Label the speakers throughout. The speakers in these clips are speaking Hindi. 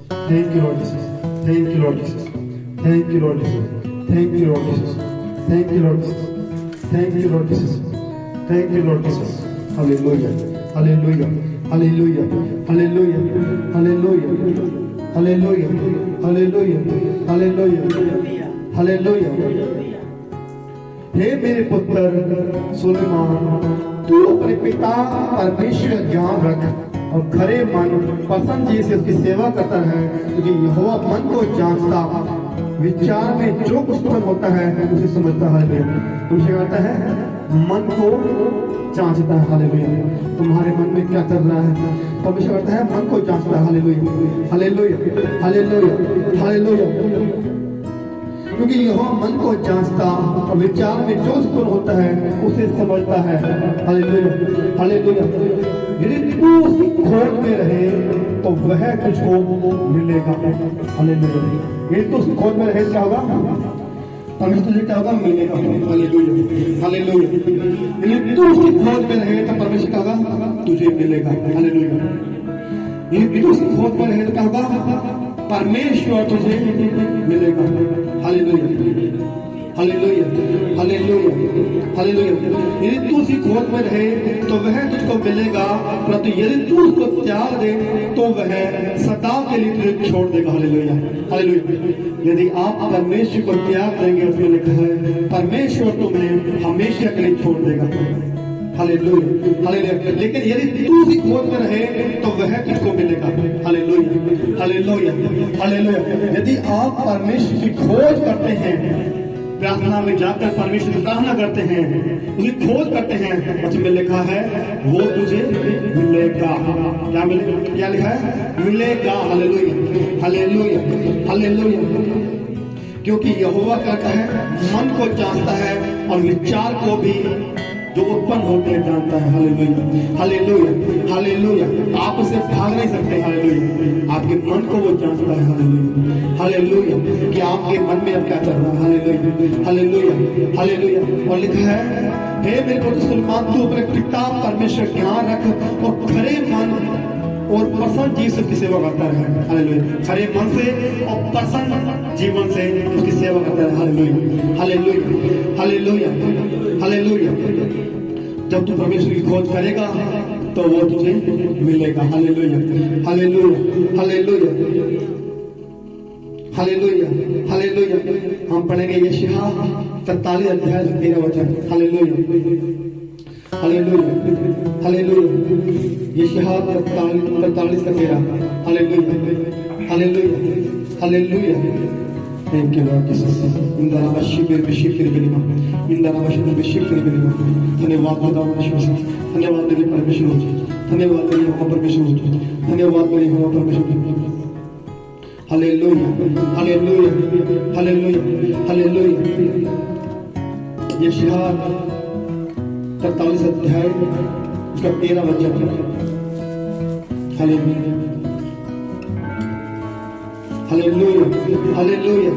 Speaker 1: Thank you, Lord Jesus. Thank you, Lord Jesus. Thank you, Lord Jesus. Thank you, Lord Jesus. Thank you, Lord Jesus. Thank you, Lord Jesus. Thank you, Lord Jesus. Hallelujah. Hallelujah. Hallelujah. Hallelujah. Hallelujah. Hallelujah. Hallelujah. Hallelujah. Hallelujah. हे मेरे पुत्र सुलेमान, तू अपने पिता परमेश्वर का ज्ञान रख और खरे मन पसंद जी से उसकी सेवा करता है, क्योंकि यहोवा मन को जांचता, विचार में जो कुछ उत्पन्न होता है उसे समझता है। तुमसे कहता है मन को जांचता है। हालेलुया। तुम्हारे मन में क्या चल रहा है? परमेश्वर कहता है मन को जांचता है। हालेलुया। हालेलुया। हालेलुया। हालेलुया। क्योंकि यहोवा मन को जांचता और विचार में जो उत्पन्न होता है उसे समझता है। हालेलुया। हालेलुया। यदि तू उसकी खोज में रहे तो वह तुझको मिलेगा। हालेलुया। यदि तू उसकी खोज में रहे क्या होगा? परमेश्वर तुझे क्या होगा? मिलेगा। हालेलुया। हालेलुया। यदि तू उसकी खोज में रहे तो परमेश्वर क्या होगा? तुझे मिलेगा। हालेलुया। यदि तू उसकी खोज में रहे तो क्या होगा? परमेश्वर तुझे मिलेगा। हालेलुया। हालेलुया। हालेलुया। हालेलुया। यदि तू उसकी खोज में रहे तो वह तुझको मिलेगा, परंतु यदि तू उसको त्याग दे तो वह सदा के लिए तुझे छोड़ देगा। हालेलुया। हालेलुया। यदि आप परमेश्वर को त्याग देंगे, उसमें लिखा है परमेश्वर तुम्हें हमेशा के लिए छोड़ देगा। हालेलुया। हालेलुया। लेकिन यदि तू उसकी खोज में रहे तो वह तुझको मिलेगा। हालेलुया। हालेलुया। हालेलुया। यदि आप परमेश्वर की खोज करते हैं, प्रार्थना में जाकर परमेश्वर की प्रार्थना करते हैं, उसकी खोज करते हैं, उसमें लिखा है वो तुझे मिलेगा। क्या मिलेगा? क्या लिखा है? मिलेगा। हालेलुया। हालेलुया। हालेलुया। क्योंकि यहोवा कहता है मन को जांचता है और विचार को भी जो उत्पन्न होते हैं जानता है। हालेलुया। हालेलुया। हालेलुया। आप उसे भाग नहीं सकते। हालेलुया। आपके मन को वो जानता है। हालेलुया। हालेलुया। कि आपके मन में अब क्या चल रहा है। हालेलुया। हालेलुया। हालेलुया। और लिखा है हे मेरे पुत्र सुलेमान, तू अपने पिता परमेश्वर ज्ञान रख और खरे मन और प्रसन्न जीवन की सेवा करता रहे। हालेलुया। खरे मन से और प्रसन्न जीवन से उसकी सेवा करता रहे। हालेलुया। हालेलुया। हालेलुया। हालेलुया। जब तू परमेश्वर की खोज करेगा तो वो तुझे मिलेगा। Hallelujah. Hallelujah. Hallelujah. Hallelujah. Hallelujah. हम पढ़ेंगे यशायाह 43 अध्याय 13 वचन। हालेलुया। हालेलुया। हालेलुया। यशायाह 43 का 13। Hallelujah. Hallelujah. Hallelujah. Thank you, Lord Jesus. In the name of Shibir Bishikir Bilima. In the name of Shibir Bishikir Bilima. धन्यवाद खुदा परमेश्वर। धन्यवाद तेरे परमेश्वर। धन्यवाद तेरे हम परमेश्वर। धन्यवाद तेरे हम परमेश्वर। हालेलुया। हालेलुया। हालेलुया। हालेलुया। यशायाह 43 अध्याय उसका 13 वचन। हालेलुया। हालेलुया। हालेलुया।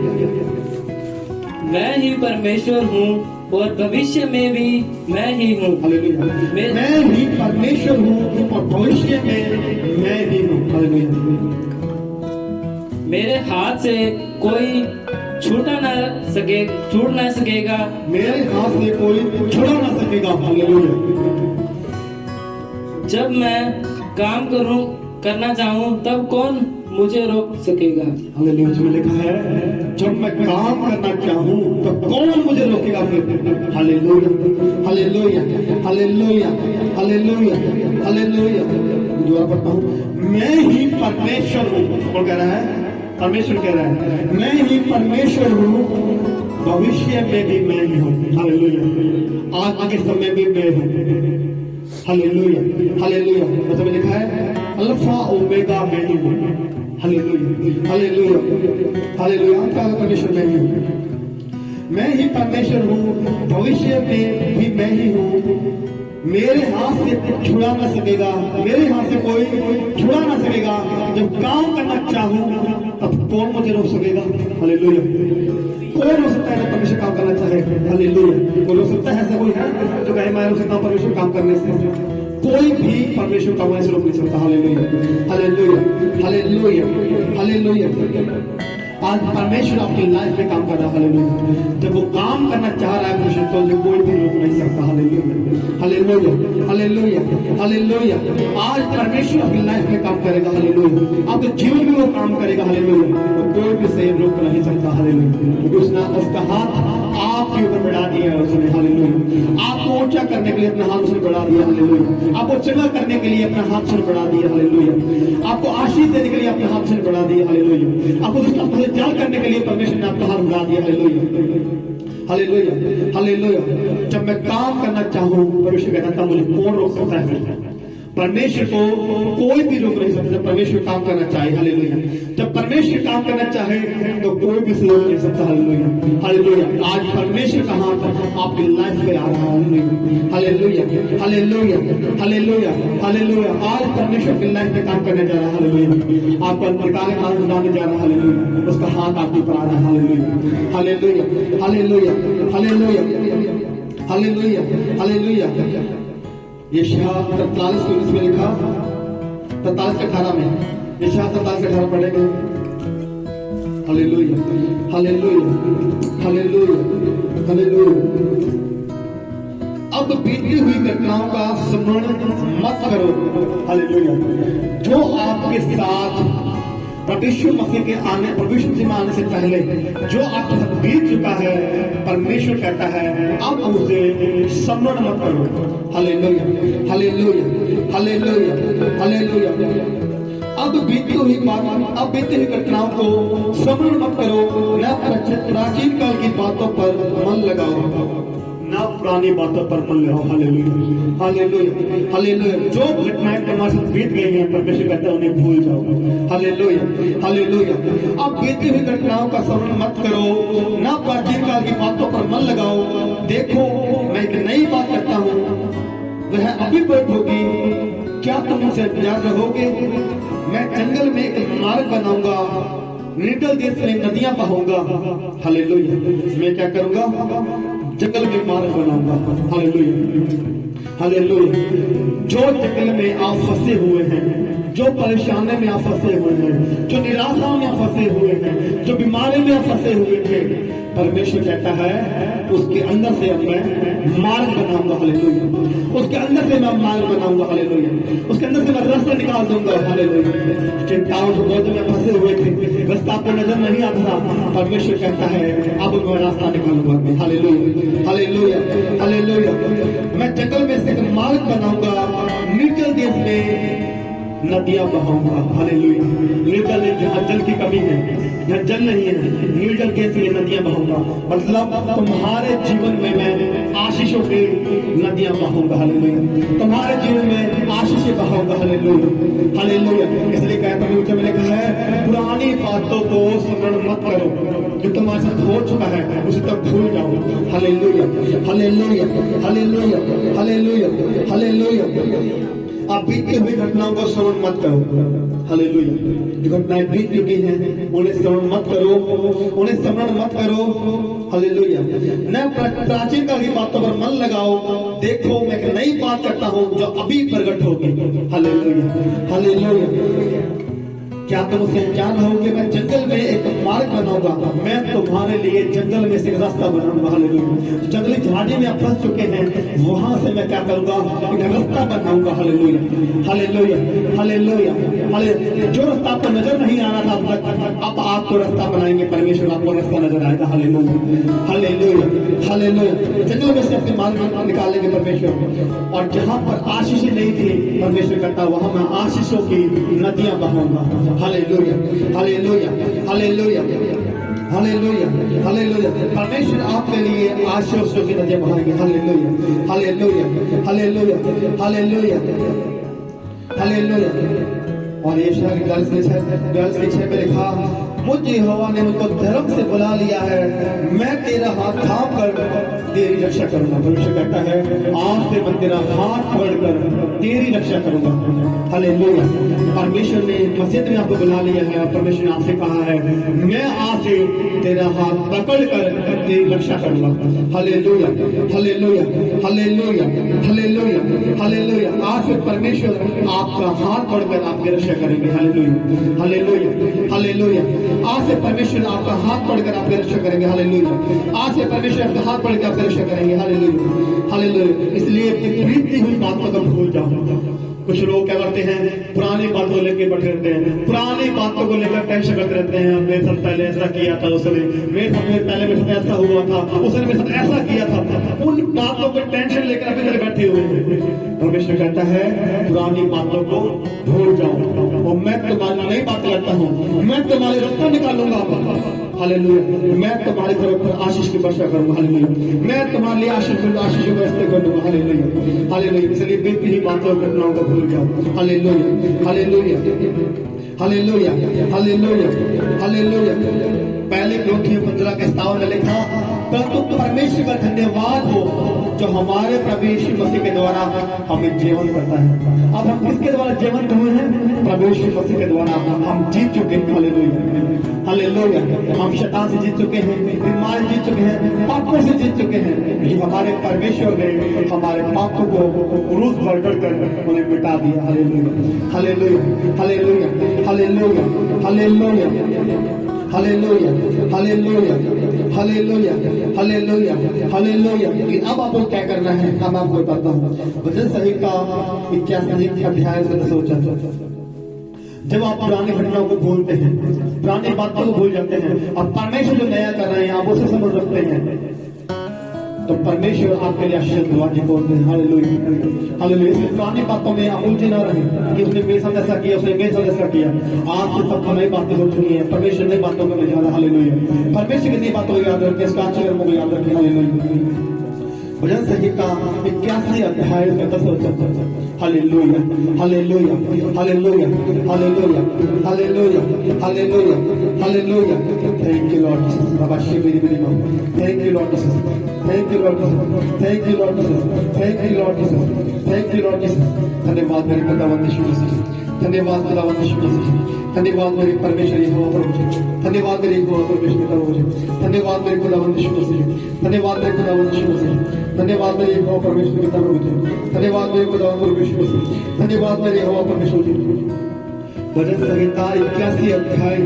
Speaker 2: मैं ही परमेश्वर हूँ और भविष्य में भी मैं ही हूँ।
Speaker 1: हालेलुया। मैं ही परमेश्वर हूँ और भविष्य में मैं ही हूँ। हालेलुया।
Speaker 2: मेरे हाथ से कोई छूट ना सकेगा।
Speaker 1: मेरे हाथ से कोई छुड़ा ना सकेगा। हालेलुया।
Speaker 2: जब मैं काम करना चाहूँ तब कौन मुझे रोक सकेगा।
Speaker 1: हालेलुया। उसमें लिखा है जब मैं काम करना चाहूँ तो कौन मुझे रोकेगा फिर। Hallelujah. Hallelujah. Hallelujah. Hallelujah. Hallelujah. दोबारा पढ़ता हूँ, मैं ही परमेश्वर हूँ। कौन कह रहा है? परमेश्वर कह रहा है मैं ही परमेश्वर हूँ, भविष्य में भी मैं ही हूँ। हालेलुया। आगे समय में मैं हूँ। हालेलुया। हालेलुया। मतलब लिखा है अल्फा ओमेगा मैं ही हूँ। हालेलुया। हालेलुया। हालेलुया। आपका परमेश्वर मैं ही हूँ। मैं ही परमेश्वर हूँ, भविष्य में भी मैं ही हूँ। मेरे हाथ से छुड़ा ना सकेगा। मेरे हाथ से कोई छुड़ा ना सकेगा। जब काम करना चाहूँ तब कौन मुझे रोक सकेगा। हालेलुया। कौन हो सकता है परमेश्वर काम करना चाहे। हालेलुया। कोई हो सकता है? ऐसा कोई है जो कहे मैं रोक सकता हूँ परमेश्वर काम करने से? कोई भी परमेश्वर का वचन से रोक नहीं सकता। Hallelujah hallelujah hallelujah hallelujah. आज परमेश्वर आपकी लाइफ में काम कर रहा है। हालेलुया। जब वो काम करना चाह रहा है परमेश्वर तो कोई भी रोक नहीं सकता। Hallelujah hallelujah hallelujah hallelujah. आज परमेश्वर आपकी लाइफ में काम करेगा। हालेलुया। आपके जीवन में वो काम करेगा। हालेलुया। तो कोई भी से रोक नहीं सकता। हालेलुया। क्योंकि उसका हाथ आपके ऊपर बढ़ा दिया है उसने। हालेलुया। आपको ऊंचा करने के लिए अपना हाथ उसने बढ़ा दिया। हालेलुया। आपको चंगा करने के लिए अपना हाथ उसने बढ़ा दिया। हालेलुया। आपको आशीष देने के लिए अपना हाथ उसने बढ़ा दिया। हालेलुया। आपको दुष्ट त्याग करने के लिए परमेश्वर ने आपका हाथ बढ़ा दिया। Hallelujah hallelujah hallelujah. जब मैं काम करना चाहूं परमेश्वर कहता मुझे कौन रोक सकता है? परमेश्वर को कोई भी रोक नहीं सकता। जब परमेश्वर काम करना चाहे। हालेलुया। जब परमेश्वर काम करना चाहे तो कोई भी रोक नहीं सकता। Hallelujah hallelujah. आज परमेश्वर का हाथ आपकी लाइफ में आ रहा है। Hallelujah hallelujah hallelujah hallelujah. आज परमेश्वर की लाइफ में काम करने जा रहा है। हालेलुया। आपको निकाले काम बनाने जा रहा है। हालेलुया। उसका हाथ आपके ऊपर आ रहा है। Hallelujah hallelujah hallelujah hallelujah hallelujah hallelujah. यशायाह 43:19 में लिखा, 43:18 में, यशायाह 43:18 पढ़ेंगे। Hallelujah hallelujah hallelujah hallelujah. अब बीती हुई घटनाओं का स्मरण मत करो। हालेलुया। जो आपके साथ परमेश्वर मसीह के आने, परमेश्वर मसीह में आने से पहले जो आपके साथ बीत चुका है, परमेश्वर कहता है अब उसे स्मरण मत करो। Hallelujah hallelujah hallelujah hallelujah. अब बीती हुई घटनाओं को स्मरण मत करो, न प्राचीन काल की बातों पर मन लगाओ, ना पुरानी बातों पर मन लगाओ। Hallelujah hallelujah hallelujah. जो घटनाएं तुम्हारे साथ बीत गई हैं परमेश्वर कहता है उन्हें भूल जाओ। Hallelujah hallelujah. अब बीती हुई घटनाओं का स्मरण मत करो, ना प्राचीन काल की बातों पर मन लगाओ। देखो मैं एक नई बात करता हूँ, वह अभी प्रकट होगी, क्या तुम उसे इंतजार रहोगे? मैं जंगल में एक मार्ग बनाऊंगा, निर्जल देश में नदियां बहाऊंगा। हालेलुया। मैं क्या करूंगा? जंगल में मार्ग बनाऊंगा। Hallelujah hallelujah. जो जंगल में आप फंसे हुए हैं, जो परेशानी में आप फंसे हुए हैं, जो निराशा में आप फंसे हुए हैं, जो बीमारी में आप फंसे हुए थे, परमेश्वर कहता है उसके अंदर से अब मैं मार्ग बनाऊंगा। हालेलुया। उसके अंदर से मैं मार्ग बनाऊंगा। हालेलुया। उसके अंदर से मैं रास्ता निकाल दूंगा। हालेलुया। चिंताओं से बहुत में फंसे हुए थे, रास्ता आपको नजर नहीं आता, परमेश्वर कहता है अब मैं रास्ता निकालूंगा। Hallelujah hallelujah hallelujah. मैं जंगल में से एक मार्ग बनाऊंगा, निर्जल देश में नदियां बहाऊंगा। हालेलुया। निर्जल जहाँ जल की कमी है, जहाँ जल नहीं है, निर्जल देश में नदियां बहाऊंगा। मतलब तुम्हारे जीवन में मैं आशीषों की नदियां बहाऊंगा। हालेलुया। तुम्हारे जीवन में आशीषें बहाऊंगा। Hallelujah hallelujah. इसलिए कहता हूं, जब मैंने कहा है पुरानी बातों को स्मरण मत करो, जो तुम्हारे साथ हो चुका है उसे तब भूल जाओ। Hallelujah hallelujah hallelujah hallelujah hallelujah. आप बीती हुई घटनाओं को स्मरण मत करो। हालेलुया। जो घटनाएं बीत चुकी हैं उन्हें स्मरण मत करो, उन्हें स्मरण मत करो। हालेलुया। न प्राचीन काल की बातों पर मन लगाओ। देखो मैं एक नई बात करता हूं जो अभी प्रकट होगी। Hallelujah hallelujah. क्या तुम उससे अनजान रहोगे? मैं जंगल में एक मार्ग बनाऊंगा, मैं तुम्हारे लिए जंगल में से एक रास्ता बनाऊंगा। हालेलुया। जंगली झाड़ी में आप फंस चुके हैं, वहां से मैं क्या करूंगा? एक रास्ता बनाऊंगा। Hallelujah hallelujah hallelujah hallelujah. जो रास्ता आपको नजर नहीं आ रहा था अब तक, अब आपको रास्ता बनाएंगे परमेश्वर, आपको रास्ता नजर आएगा। Hallelujah hallelujah hallelujah. जंगल में से अपने मार्ग निकालेंगे परमेश्वर, और जहां पर आशीष नहीं थी परमेश्वर कहता वहां मैं आशीषों की नदियां बहाऊंगा। Hallelujah hallelujah hallelujah hallelujah hallelujah. परमेश्वर आपके लिए आशीषों की नदियां बहाएंगे। Hallelujah hallelujah hallelujah hallelujah hallelujah. और यशायाह 42:6 में लिखा, मुझे यहोवा ने मुझको धर्म से बुला लिया है, मैं तेरा हाथ थाम कर तेरी रक्षा करूंगा। परमेश्वर कहता है आज से मैं तेरा हाथ पकड़कर तेरी रक्षा करूंगा। हालेलुया। परमेश्वर ने मस्जिद में आपको बुला लिया है और परमेश्वर ने आपसे कहा है मैं आज से तेरा हाथ पकड़ कर तेरी रक्षा करूंगा। Hallelujah, hallelujah, hallelujah, hallelujah, hallelujah. आज से परमेश्वर आपका हाथ पकड़कर आपकी रक्षा करेंगे। Hallelujah, hallelujah, hallelujah. आज से परमेश्वर आपका हाथ पकड़कर आपकी रक्षा करेंगे। हालेलुया। आज से परमेश्वर आपका हाथ पकड़कर आपकी रक्षा करेंगे। Hallelujah, hallelujah. इसलिए बीतती हुई बातों को भूल जाओ। कुछ लोग क्या करते हैं, पुरानी बातों को लेकर बैठे रहते हैं, पुरानी बातों को लेकर टेंशन करते रहते हैं। मेरे साथ पहले ऐसा किया था, उसने मेरे साथ ऐसा हुआ था, उसने मेरे साथ ऐसा किया था। उन बातों पर टेंशन लेकर अपने घर बैठे हुए हैं। परमेश्वर कहता है पुरानी बातों को भूल जाओ और मैं तुम्हारी नई बात करता हूँ, मैं तुम्हारे रास्ता निकालूंगा। हालेलुया। मैं तुम्हारी तरफ पर आशीष की वर्षा करूंगा। हालेलुया। मैं तुम्हारे लिए आशीष को व्यवस्था कर दूंगा। Hallelujah, hallelujah. इसलिए बीती हुई बातों घटनाओं को भूल जाओ। Hallelujah, hallelujah, hallelujah, hallelujah, hallelujah. पहले ग्रंथियों 15 के 57 में लिखा परंतु परमेश्वर का धन्यवाद हो जो हमारे प्रभु यीशु मसीह के द्वारा हमें जीवन करता है। अब हम किसके द्वारा जीवन हुए हैं? प्रभु यीशु मसीह के द्वारा हम जीत चुके हैं। Hallelujah, hallelujah. हम शैतान से जीत चुके हैं, बीमारी जीत चुके हैं, पापों से जीत चुके हैं। ये हमारे परमेश्वर ने हमारे पापों को क्रूस पर चढ़कर उन्हें मिटा दिया। Hallelujah, hallelujah, hallelujah, hallelujah, hallelujah, hallelujah, hallelujah, hallelujah, hallelujah, hallelujah. लेकिन अब आपको क्या करना है, अब आपको बताता हूँ। भजन संहिता 81 अध्याय से 10 जब आप पुरानी घटनाओं को भूलते हैं, पुरानी बातों को भूल जाते हैं, अब परमेश्वर जो नया कर रहे हैं आप उसे समझ रखते हैं, तो परमेश्वर आपके लिए आशीष दरवाजे खोलते हैं। Hallelujah, hallelujah. इसलिए पुरानी बातों में आप उलझे ना रहे कि उसने मेरे साथ ऐसा किया, उसने मेरे साथ ऐसा किया। आज से सबको नई बातें हो चुकी है। परमेश्वर नई बातों को ले जा रहा है। हालेलुया। परमेश्वर की नई बातों को याद रखें, इसका आचरण को याद रखें। हालेलुया। भजन संहिता 81 अध्याय में 10 वचन। Hallelujah, hallelujah, hallelujah, hallelujah, hallelujah, hallelujah, hallelujah. Thank you Lord Jesus. बाबा शिव मेरी मां, thank you Lord Jesus, thank you Lord Jesus, thank you Lord Jesus, thank you Lord Jesus, thank you Lord Jesus. धन्यवाद मेरे खुदावंद यीशु मसीह, धन्यवाद खुदावंद यीशु मसीह, धन्यवाद मेरे परमेश्वर यहोवा प्रभु, धन्यवाद मेरे यहोवा परमेश्वर प्रभु, धन्यवाद मेरे खुदावंद यीशु मसीह, धन्यवाद मेरे खुदावंद यीशु मसीह, धन्यवाद मेरे यहोवा परमेश्वर पिता प्रभु, धन्यवाद मेरे खुदावंद परमेश्वर मसीह, धन्यवाद मेरे यहोवा परमेश्वर जी। भजन संहिता 81 अध्याय,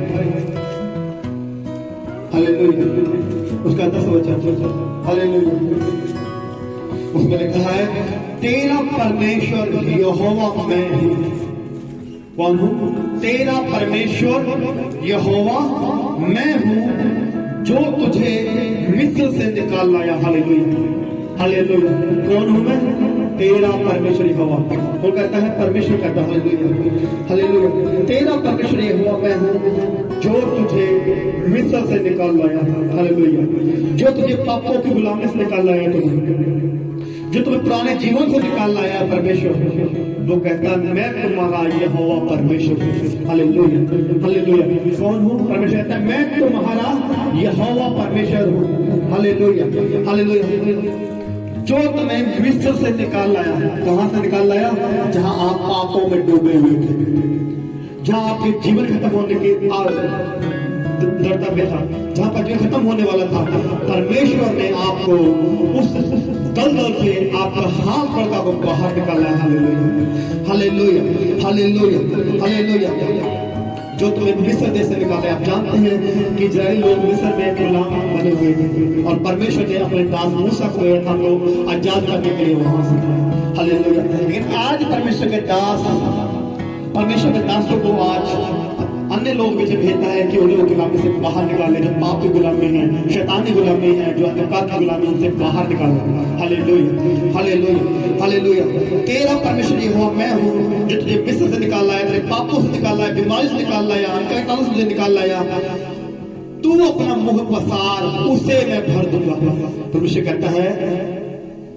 Speaker 1: हालेलुया, उसका 10 वचन। हालेलुया। उसमें लिखा है तेरा परमेश्वर यहोवा मैं हूं। कौन हूं? तेरा परमेश्वर यहोवा मैं हूं जो तुझे मिस्र से निकाल लाया। Hallelujah, hallelujah. कौन हूं मैं? तेरा परमेश्वर यहोवा। वो कहता है परमेश्वर कहता है हालेलुया, हालेलुया। तेरा परमेश्वर यहोवा मैं हूं जो तुझे मिस्र से निकाल लाया। हालेलुया। जो तुझे पापों की गुलामी से निकाल लाया, जो तुम्हें पुराने जीवन से निकाल लाया परमेश्वर, वो कहता है मैं तुम्हारा यहोवा परमेश्वर। Hallelujah, hallelujah. कौन हूं? परमेश्वर कहता है मैं तुम्हारा यहोवा परमेश्वर हूं। Hallelujah, hallelujah. जो तुम्हें मिस्र से निकाल लाया। कहां से निकाल लाया? जहां आप पापों में डूबे हुए थे, जहां आपके जीवन खत्म होने की कर्तव्य था, जहां पर जीवन खत्म होने वाला था, परमेश्वर ने आपको उस दलदल से आपका हाथ पकड़ आपको बाहर निकाला। Hallelujah, hallelujah, hallelujah, hallelujah. जो तुम्हें मिस्र देश से निकाले। आप जानते हैं कि इजराइल लोग मिस्र में गुलाम बने हुए थे और परमेश्वर ने अपने दास मूसा को हम लोग आजाद करने के लिए वहां से। हालेलुया। लेकिन आज परमेश्वर के दास, परमेश्वर के दासों को आज अन्य लोग मुझे भेजता है कि उन्हें गुलामी से बाहर निकाले, जो पाप की गुलामी है, शैतानी गुलामी है, जो अंधकार की गुलामी, उनसे बाहर निकालो। Hallelujah, hallelujah, hallelujah. तेरा परमेश्वर यहोवा मैं हूं जो तुझे मिस्र से निकाल लाया, तेरे पापों से निकाल लाया, बीमारी से निकाल लाया, अंधकार से तुझे निकाल लाया। तू अपना मुंह पसार, उसे मैं भर दूंगा। परमेश्वर कहता है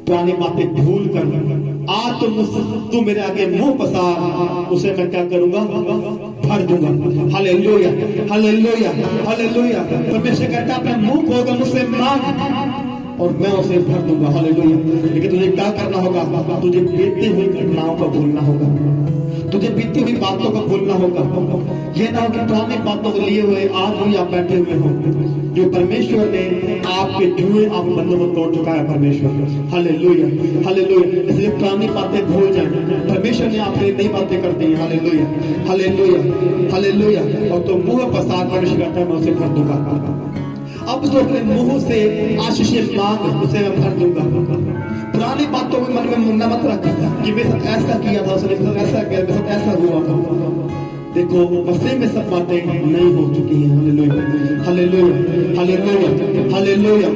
Speaker 1: पुरानी बातें भूल कर आज तू मेरे आगे मुंह पसार, उसे मैं क्या करूंगा, भर दूंगा। Hallelujah, hallelujah, hallelujah. परमेश्वर कहता है अपना मुंह खोलकर मुझसे मांग और मैं उसे भर दूंगा। हालेलुया। लेकिन तुझे क्या करना होगा, तुझे बीती हुई घटनाओं को भूलना होगा, तुझे बीती हुई बातों को भूलना होगा। ये ना हो कि पुरानी बातों को लिए हुए आज भी आप बैठे हुए हो, जो परमेश्वर ने आपके जुए आप बंधों को तोड़ चुका है परमेश्वर। Hallelujah, hallelujah. इसलिए पुरानी बातें भूल जाए, परमेश्वर ने आपके लिए नई बातें कर दी। Hallelujah, hallelujah, hallelujah. और तो मुंह पसार परमेश्वर कहता है मैं उसे भर दूंगा। अब तो अपने मुंह से आशीष मांग, उसे मैं भर दूंगा। पुरानी बातों को मन में मुन्ना मत रख कि मेरे साथ ऐसा किया था, उसने मेरे साथ ऐसा किया, मेरे साथ ऐसा हुआ था। देखो मसीह में सब बातें नहीं हो चुकी हैं। Hallelujah, hallelujah, hallelujah, hallelujah.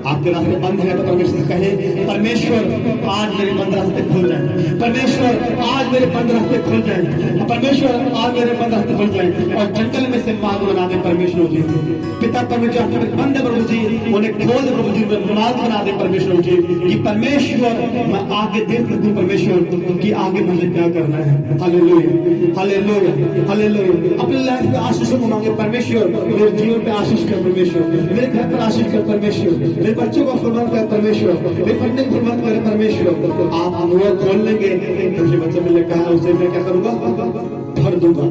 Speaker 1: आपके रास्ते बंद है तो परमेश्वर से कहे परमेश्वर आज मेरे बंद रास्ते खुल जाए, परमेश्वर आज मेरे बंद रास्ते खुल जाए, परमेश्वर आज मेरे बंद रास्ते खुल जाए। और जंगल में से मार्ग बना दे परमेश्वर जी। पिता परमेश्वर आपके बंद है प्रभु जी, उन्हें खोल दे प्रभु जी, मार्ग बना दे परमेश्वर जी कि परमेश्वर मैं आगे देख सकूं परमेश्वर कि आगे मुझे क्या करना है। Hallelujah, hallelujah, hallelujah. अपने लाइफ में आशीष को मांगे परमेश्वर, मेरे जीवन पे आशीष कर परमेश्वर, मेरे घर पर आशीष कर परमेश्वर, बच्चों को फरमान कर परमेश्वर, मेरे पत्नी को फरमान कर परमेश्वर। आप मुंह खोल लेंगे तो जो बच्चा मैंने कहा उसे मैं क्या करूंगा, भर दूंगा।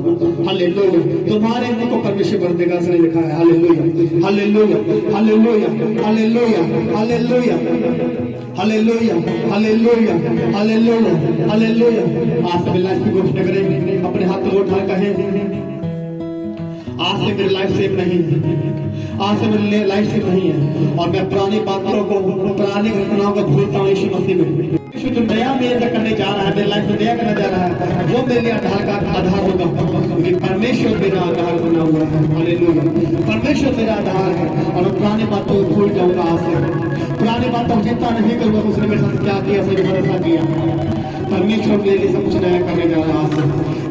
Speaker 1: हालेलुया। तुम्हारे मुंह को परमेश्वर भर देगा, इसने लिखा है। Hallelujah, hallelujah, hallelujah, hallelujah, hallelujah, hallelujah, hallelujah, hallelujah, hallelujah. आज से लाइफ की घोषणा करें, अपने हाथ को उठा कहें आज से मेरी लाइफ सेफ नहीं है, आज से मेरी लाइफ सेफ नहीं है और मैं पुरानी बातों को, पुरानी घटनाओं को भूलता हूँ यीशु मसीह में। यीशु जो नया मेरे अंदर करने जा रहा है, मेरी लाइफ में नया करने जा रहा है, वो मेरे लिए आधार का आधार होगा, क्योंकि परमेश्वर मेरा आधार बना हुआ है। हालेलुया, परमेश्वर मेरा आधार है और मैं पुरानी बातों को भूल जाऊंगा। आज से पुरानी बातों को चिंता नहीं करूंगा उसने मेरे साथ क्या किया, सही भरोसा किया। परमेश्वर मेरे लिए सब कुछ नया करने जा रहा है आज से,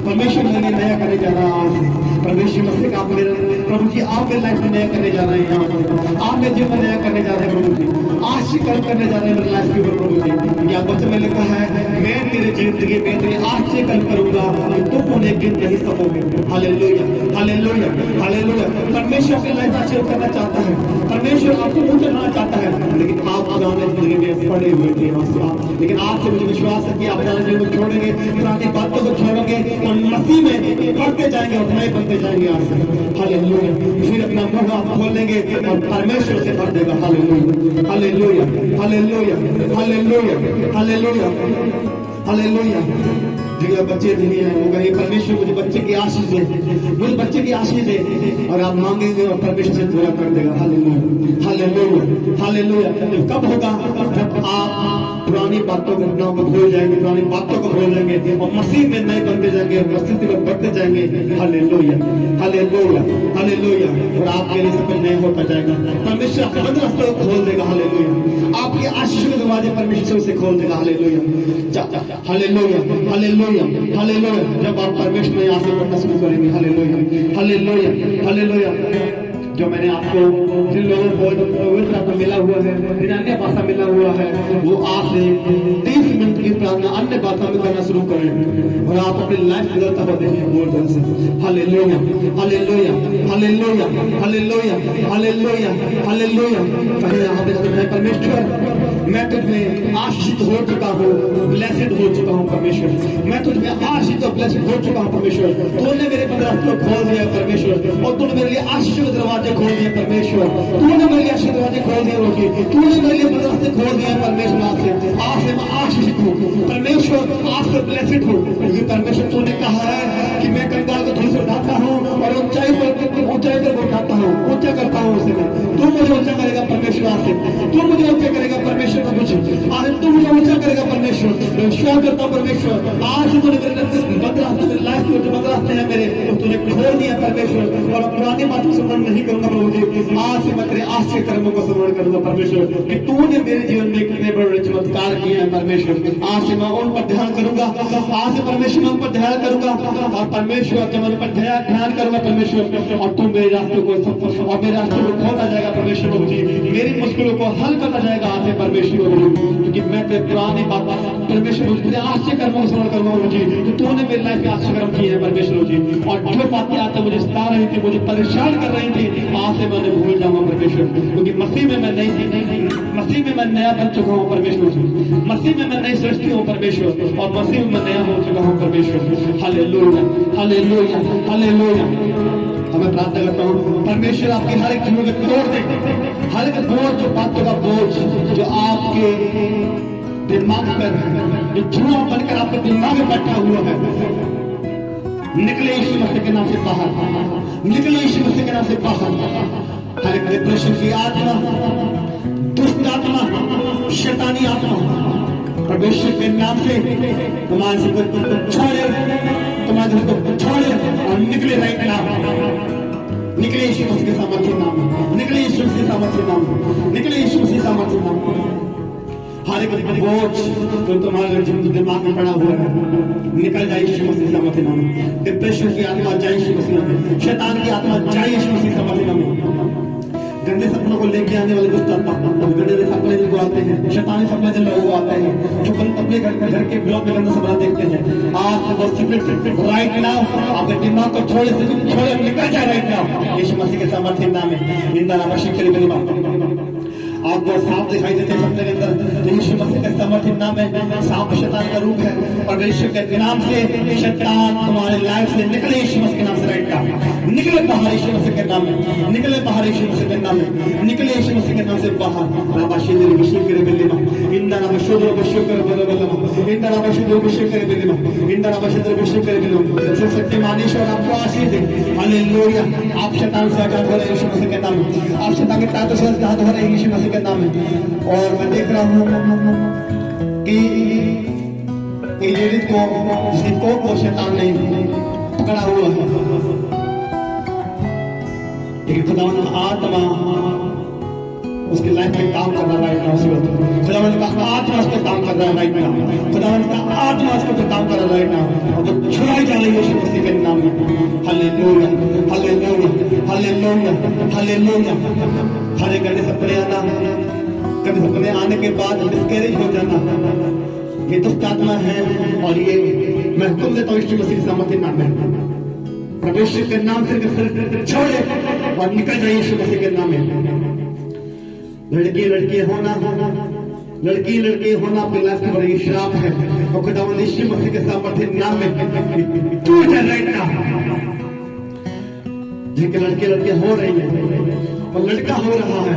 Speaker 1: परमेश्वर मेरे लिए नया करने जा रहा है आज से। परमेश्वर मसीह आप मेरे प्रभु जी, आप मेरे लाइफ में नया करने जा रहे हैं, आप मेरे जीवन में नया करने जा रहे हैं प्रभु जी, आशीष कर्म करने जा रहे हैं मेरे लाइफ के ऊपर प्रभु जी। या बच्चे में लिखा है मैं तेरी जिंदगी में तेरे आशीष कर्म करूंगा, तुम उन्हें गिन नहीं सकोगे। Hallelujah, hallelujah, hallelujah. परमेश्वर अपनी लाइफ आशीष करना चाहता है, परमेश्वर आपको ऊंचा बनाना चाहता है, लेकिन आप पुराने जिंदगी में पड़े हुए थे। लेकिन आज से मुझे विश्वास है कि आप पुराने जीवन को छोड़ेंगे, पुरानी बातों को छोड़ोगे और मसीह में बढ़ते जाएंगे और नए बनते जाएंगे आज से। हालेलुया। फिर अपना मुंह आप खोलेंगे और परमेश्वर से भर देगा। Hallelujah, hallelujah, hallelujah, hallelujah, hallelujah, hallelujah. जो बच्चे नहीं है वो कहे परमेश्वर मुझे बच्चे की आशीष दे, मुझे बच्चे की आशीष दे, और आप मांगेंगे और परमेश्वर से पूरा कर देगा। Hallelujah, hallelujah, hallelujah. कब होगा, जब आप पुरानी बातों घटनाओं को भूल जाएंगे, पुरानी बातों को भूल जाएंगे और मसीह में नए बनते जाएंगे और मसीह में बढ़ते जाएंगे। Hallelujah, hallelujah, hallelujah. और आपके लिए सब कुछ नया होता जाएगा, परमेश्वर आपके बंद रास्तों को खोल देगा। हालेलुया, आपके आशीष के दरवाजे परमेश्वर से खोल देगा। Hallelujah, hallelujah, hallelujah, hallelujah. जब आप परमेश्वर में यहाँ से पढ़ना शुरू करेंगे। Hallelujah, hallelujah, hallelujah. जो मैंने आपको जिन लोगों को पवित्र आत्मा मिला हुआ है, अन्य भाषा मिला हुआ है, वो आज से 30 मिनट की प्रार्थना अन्य भाषा में करना शुरू करें और आप अपनी लाइफ बदलता हुआ देखें बोल ढंग से। Hallelujah, hallelujah, hallelujah, hallelujah, hallelujah, hallelujah. कहें यहाँ पे परमेश्वर मैं तुझमें आशीषित हो चुका हूँ, ब्लेसेड हो चुका हूँ परमेश्वर, मैं तुझमें आशीषित और ब्लेसेड हो चुका हूँ परमेश्वर। तूने मेरे रास्तों को खोल दिया परमेश्वर और तूने मेरे लिए आशीष के दरवाजे खोल दिए परमेश्वर, तूने मेरे लिए आशीष दरवाजे खोल दिए रोटी, तूने मेरे लिए रास्ते खोल दिए परमेश्वर। आज से मैं आशीषित हूँ परमेश्वर, आज से ब्लेसेड हूँ, क्योंकि परमेश्वर तूने कहा है कि मैं कंगाल को धूल से उठाता हूँ और ऊंचाई पर उठाता हूँ, ऊंचा करता हूँ उसे। तू मुझे ऊंचा करेगा परमेश्वर, आज से तू मुझे ऊंचा करेगा परमेश्वर। आज तू मुझे ऊंचा करेगा परमेश्वर, मैं विश्वास करता हूँ परमेश्वर। आज तूने मेरे बदरास्ते मेरे लाइफ में जो बदरास्ते हैं मेरे, तो तूने खोल दिया परमेश्वर और पुरानी बातों से मन नहीं करूंगा प्रभु जी। आज से मैं तेरे आश्चर्य कर्मों को स्मरण करूंगा परमेश्वर कि तूने मेरे जीवन में कितने बड़े चमत्कार किए हैं परमेश्वर। आज से मैं उन पर ध्यान करूंगा, आज से परमेश्वर मैं उन पर ध्यान करूंगा और परमेश्वर जब मैं उन पर ध्यान करूंगा परमेश्वर, और तू मेरे रास्तों को और मेरे रास्तों को खोलता जाएगा परमेश्वर प्रभु जी, मेरी मुश्किलों को हल करता जाएगा आज से परमेश्वर प्रभु जी। मैं पुरानी बात परमेश्वर मुझे आश्चर्य कर्मों स्मरण करूंगा जी, तो तूने मेरी लाइफ में आश्चर्य कर्म किए हैं परमेश्वर जी। और जो बातें आज तक मुझे सता रही थी, मुझे परेशान कर रही थी, आज से मैंने भूल जाऊंगा परमेश्वर, क्योंकि मसीह में मैं नहीं, मसीह में मैं नया बन चुका हूँ परमेश्वर जी। मसीह में मैं नई सृष्टि हूँ परमेश्वर, और मसीह में मैं नया हो चुका हूँ परमेश्वर। Hallelujah, hallelujah, hallelujah. हमें प्रार्थना करता हूँ परमेश्वर आपकी हर एक चीजों को तोड़ दे, हर एक बोझ, जो बातों का बोझ जो आपके दिमाग पर, जो जुआ बनकर आपके दिमाग में बैठा हुआ है, निकले यीशु मसीह के नाम से बाहर, निकले यीशु मसीह के नाम से बाहर। हर एक डिप्रेशन की आत्मा, दुष्ट आत्मा, शैतानी आत्मा परमेश्वर के नाम से तुम्हारे से छोड़े, तुम्हारे से छोड़े और निकले राइट नाम, निकले यीशु मसीह के सामर्थ्य नाम, निकले यीशु मसीह के सामर्थ्य नाम, निकले यीशु मसीह के सामर्थ्य नाम। हर एक बोझ जो तुम्हारे दिमाग में पड़ा हुआ है, निकल जाए यीशु मसीह के सामर्थ्य नाम। डिप्रेशन की आत्मा जाए यीशु मसीह में, शैतान की आत्मा जाए यीशु मसीह के सामर्थ्य नाम। गंदे सपनों को लेके आने वाले दुष्ट आत्मा, गंदे सपने जो आते हैं, शैतानी सपने जो लोग आते हैं, जो अपने घर के ब्लॉक में गंदा सपना देखते हैं, आज से बहुत सीक्रेट राइट नाउ आपके दिमाग को छोड़े निकल जाए राइट नाउ यीशु मसीह के सामर्थ्य नाम में। निंदा नामशी के लिए आपको सांप दिखाई देते हैं सपने के अंदर, यीशु मसीह के सामर्थ्य नाम में सांप शैतान का रूप है, परमेश्वर के नाम से शैतान तुम्हारे लाइफ से निकले यीशु मसीह के नाम से राइट नाउ, निकले बाहर यीशु मसीह के नाम में, निकले बाहर यीशु मसीह के नाम में, निकले यीशु मसीह के नाम से बाहर। राबाशील विश्व के बेलेमा इंदा राबाशुद्र विश्व के बेलेमा, इंदा राबाशुद्र विश्व के बेलेमा, इंदा राबाशुद्र विश्व के बेलेमा। सत्यमान ईश्वर आपको आशीष दे। हालेलुया। आप शैतान से आजाद हो रहे हैं यीशु मसीह के नाम में, आप शैतान के ताकत से आजाद हो रहे हैं यीशु मसीह के नाम में। और मैं देख रहा हूँ कि लेडीज को, जिसकी कोट को शैतान ने पकड़ा हुआ है, लेकिन खुदावंद का आत्मा उसकी लाइफ में काम कर रहा है राइट नाउ। खुदावंद का आत्मा उस पर काम कर रहा है राइट नाउ, खुदावंद का आत्मा उस पर काम कर रहा है राइट नाउ, और वो छुड़ाई जा रही है यीशु मसीह के नाम में। Hallelujah, hallelujah, hallelujah, hallelujah. हर एक गंदे सपने आना, कभी सपने आने के बाद डिस्करेज हो जाना, ये दुष्ट आत्मा है, और ये मैं हुक्म देता हूँ यीशु मसीह के सामर्थ्य नाम में, परमेश्वर के नाम से छोड़े और निकल जाए यीशु मसीह के नाम में। लड़की होना, लड़की होना अपनी लाइफ की बड़ी श्राप है, और खुदावंद यीशु मसीह के सामर्थ्य नाम में टूट जाए राइट नाउ। जिनके लड़कियां हो रही है और लड़का हो रहा है,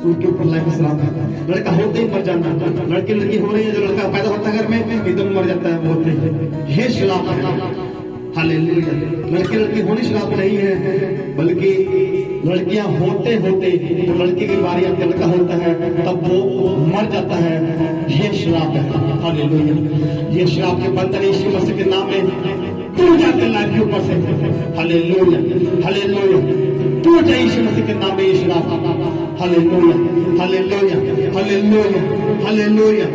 Speaker 1: उनके ऊपर लाइफ श्राप है। लड़का होते ही मर जाना, लड़की हो रही है, जो लड़का पैदा होता है घर में एकदम मर जाता है, होते ही ये श्राप है। हालेलुया। लड़की होनी श्राप नहीं है, बल्कि लड़कियां होते होते तो लड़की की बारी अब लड़का होता है तब वो मर जाता है, ये श्राप है। हालेलुया। ये श्राप के बंधन यीशु मसीह के नाम में टूट जाते लाइफ के ऊपर से। Hallelujah, hallelujah. टूट जाए यीशु मसीह के नाम में ये श्राप। Hallelujah, hallelujah, hallelujah, hallelujah,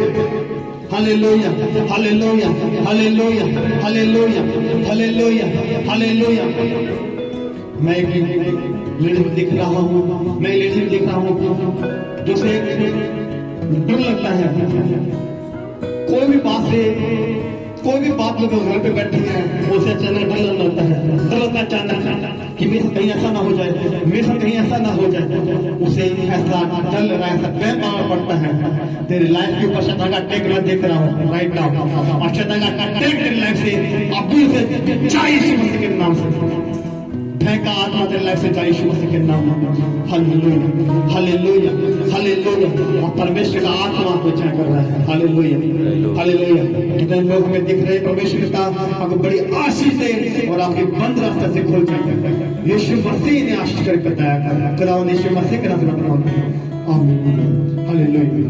Speaker 1: hallelujah, hallelujah, hallelujah, hallelujah, hallelujah, hallelujah. मैं एक लेडी दिख रहा हूँ, मैं लेडी दिख रहा हूँ जिसे डर लगता है, कोई भी बात लोग घर पे बैठी है, उसे अचानक डर लगता है, डर लगता है अचानक कि मेरे से कहीं ऐसा ना हो जाए, मेरे से कहीं ऐसा ना हो जाए, उसे ऐसा डर लग रहा है, ऐसा पैर मारना पड़ता है। तेरी लाइफ के ऊपर शैतान का अटैक मैं देख रहा हूँ राइट नाउ, और शैतान का अटैक तेरी लाइफ से अभी से जाए यीशु मसीह के नाम से, भय का आत्मा तेरी लाइफ से जाए यीशु मसीह के नाम में। Hallelujah, hallelujah, hallelujah. और परमेश्वर का आत्मा को जय कर रहा है। Hallelujah, hallelujah. कितने लोग हमें दिख रहे हैं, परमेश्वर का आपको बड़ी आशीष दे और आपके बंद रास्ते से खोल जाए। यीशु मसीह ने आशीष कर बताया, खुदावंद यीशु मसीह के नाम से आमीन। हालेलुया।